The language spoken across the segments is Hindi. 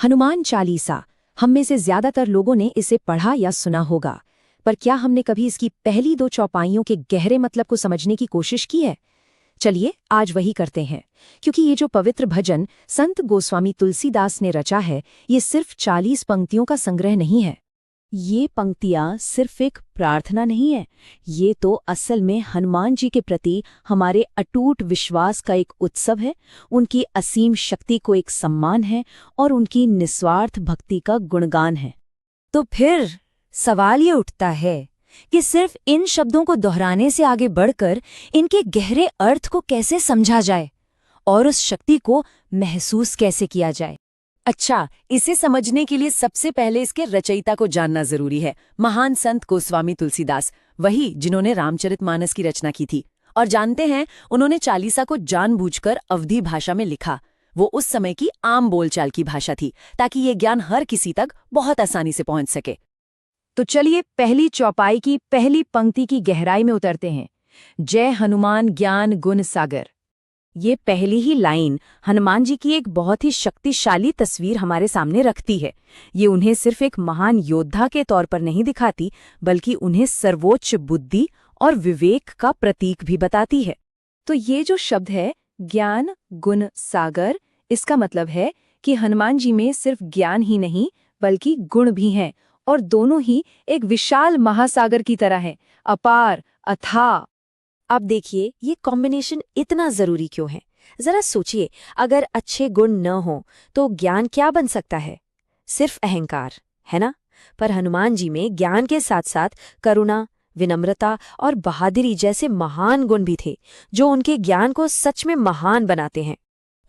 हनुमान चालीसा। हम में से ज्यादातर लोगों ने इसे पढ़ा या सुना होगा, पर क्या हमने कभी इसकी पहली दो चौपाइयों के गहरे मतलब को समझने की कोशिश की है? चलिए आज वही करते हैं, क्योंकि ये जो पवित्र भजन संत गोस्वामी तुलसीदास ने रचा है, ये सिर्फ 40 पंक्तियों का संग्रह नहीं है। ये पंक्तियां सिर्फ एक प्रार्थना नहीं है, ये तो असल में हनुमान जी के प्रति हमारे अटूट विश्वास का एक उत्सव है, उनकी असीम शक्ति को एक सम्मान है और उनकी निस्वार्थ भक्ति का गुणगान है। तो फिर सवाल ये उठता है कि सिर्फ इन शब्दों को दोहराने से आगे बढ़कर इनके गहरे अर्थ को कैसे समझा जाए और उस शक्ति को महसूस कैसे किया जाए। अच्छा, इसे समझने के लिए सबसे पहले इसके रचयिता को जानना जरूरी है। महान संत गोस्वामी तुलसीदास, वही जिन्होंने रामचरितमानस की रचना की थी। और जानते हैं, उन्होंने चालीसा को जानबूझकर अवधी भाषा में लिखा। वो उस समय की आम बोलचाल की भाषा थी, ताकि ये ज्ञान हर किसी तक बहुत आसानी से पहुंच सके। तो चलिए पहली चौपाई की पहली पंक्ति की गहराई में उतरते हैं। जय हनुमान ज्ञान गुण सागर। ये पहली ही लाइन हनुमान जी की एक बहुत ही शक्तिशाली तस्वीर हमारे सामने रखती है। ये उन्हें सिर्फ एक महान योद्धा के तौर पर नहीं दिखाती, बल्कि उन्हें सर्वोच्च बुद्धि और विवेक का प्रतीक भी बताती है। तो ये जो शब्द है ज्ञान गुण सागर, इसका मतलब है कि हनुमान जी में सिर्फ ज्ञान ही नहीं बल्कि गुण भी हैं, और दोनों ही एक विशाल महासागर की तरह हैं, अपार अथाह। अब देखिए ये कॉम्बिनेशन इतना जरूरी क्यों है। जरा सोचिए, अगर अच्छे गुण न हो तो ज्ञान क्या बन सकता है? सिर्फ अहंकार, है ना? पर हनुमान जी में ज्ञान के साथ साथ करुणा, विनम्रता और बहादुरी जैसे महान गुण भी थे, जो उनके ज्ञान को सच में महान बनाते हैं।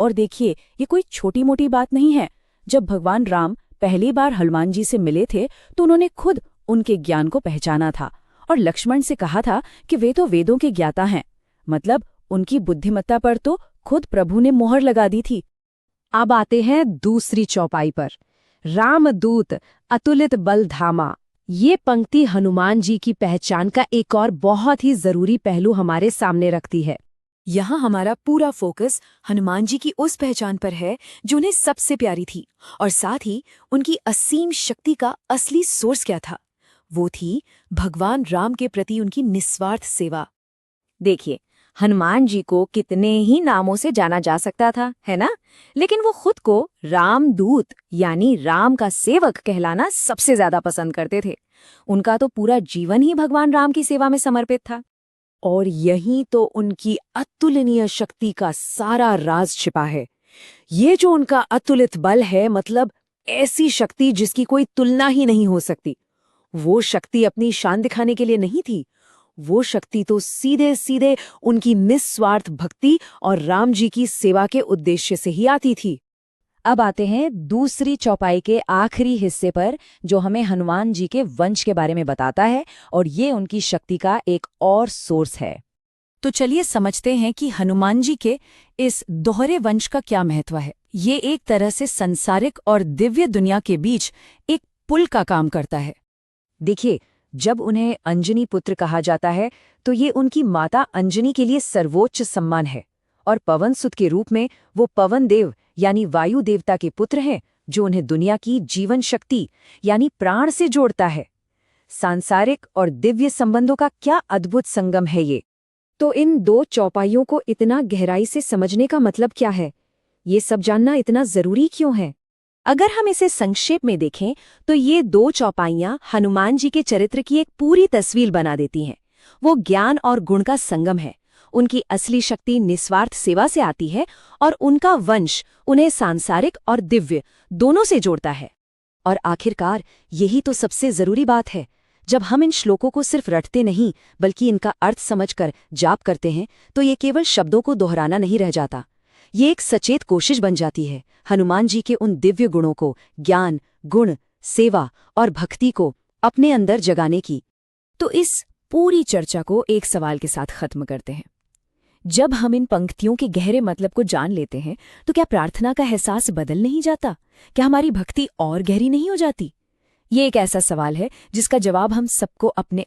और देखिए, ये कोई छोटी मोटी बात नहीं है। जब भगवान राम पहली बार हनुमान जी से मिले थे तो उन्होंने खुद उनके ज्ञान को पहचाना था और लक्ष्मण से कहा था कि वे तो वेदों के ज्ञाता हैं। मतलब उनकी बुद्धिमत्ता पर तो खुद प्रभु ने मोहर लगा दी थी। अब आते हैं दूसरी चौपाई पर। रामदूत अतुलित बल धामा। ये पंक्ति हनुमान जी की पहचान का एक और बहुत ही जरूरी पहलू हमारे सामने रखती है। यहाँ हमारा पूरा फोकस हनुमान जी की उस पहचान पर है जो उन्हें सबसे प्यारी थी, और साथ ही उनकी असीम शक्ति का असली सोर्स क्या था? वो थी भगवान राम के प्रति उनकी निस्वार्थ सेवा। देखिए, हनुमान जी को कितने ही नामों से जाना जा सकता था, है ना? लेकिन वो खुद को रामदूत यानी राम का सेवक कहलाना सबसे ज्यादा पसंद करते थे। उनका तो पूरा जीवन ही भगवान राम की सेवा में समर्पित था। और यही तो उनकी अतुलनीय शक्ति का सारा राज छिपा है। ये जो उनका अतुलित बल है, मतलब ऐसी शक्ति जिसकी कोई तुलना ही नहीं हो सकती। वो शक्ति अपनी शान दिखाने के लिए नहीं थी, वो शक्ति तो सीधे सीधे उनकी निस्वार्थ भक्ति और राम जी की सेवा के उद्देश्य से ही आती थी। अब आते हैं दूसरी चौपाई के आखिरी हिस्से पर, जो हमें हनुमान जी के वंश के बारे में बताता है, और ये उनकी शक्ति का एक और सोर्स है। तो चलिए समझते हैं कि हनुमान जी के इस दोहरे वंश का क्या महत्व है। ये एक तरह से संसारिक और दिव्य दुनिया के बीच एक पुल का काम करता है। देखिए, जब उन्हें अंजनी पुत्र कहा जाता है तो ये उनकी माता अंजनी के लिए सर्वोच्च सम्मान है, और पवन सुत के रूप में वो पवन देव यानी वायु देवता के पुत्र हैं, जो उन्हें दुनिया की जीवन शक्ति यानी प्राण से जोड़ता है। सांसारिक और दिव्य संबंधों का क्या अद्भुत संगम है ये। तो इन दो चौपाइयों को इतना गहराई से समझने का मतलब क्या है? ये सब जानना इतना जरूरी क्यों है? अगर हम इसे संक्षेप में देखें तो ये दो चौपाइयां हनुमान जी के चरित्र की एक पूरी तस्वीर बना देती हैं। वो ज्ञान और गुण का संगम है। उनकी असली शक्ति निस्वार्थ सेवा से आती है, और उनका वंश उन्हें सांसारिक और दिव्य दोनों से जोड़ता है। और आखिरकार यही तो सबसे जरूरी बात है। जब हम इन श्लोकों को सिर्फ रटते नहीं बल्कि इनका अर्थ समझकर जाप करते हैं, तो ये केवल शब्दों को दोहराना नहीं रह जाता। ये एक सचेत कोशिश बन जाती है हनुमान जी के उन दिव्य गुणों को, ज्ञान, गुण, सेवा और भक्ति को अपने अंदर जगाने की। तो इस पूरी चर्चा को एक सवाल के साथ खत्म करते हैं। जब हम इन पंक्तियों के गहरे मतलब को जान लेते हैं, तो क्या प्रार्थना का एहसास बदल नहीं जाता? क्या हमारी भक्ति और गहरी नहीं हो जाती? ये एक ऐसा सवाल है जिसका जवाब हम सबको अपने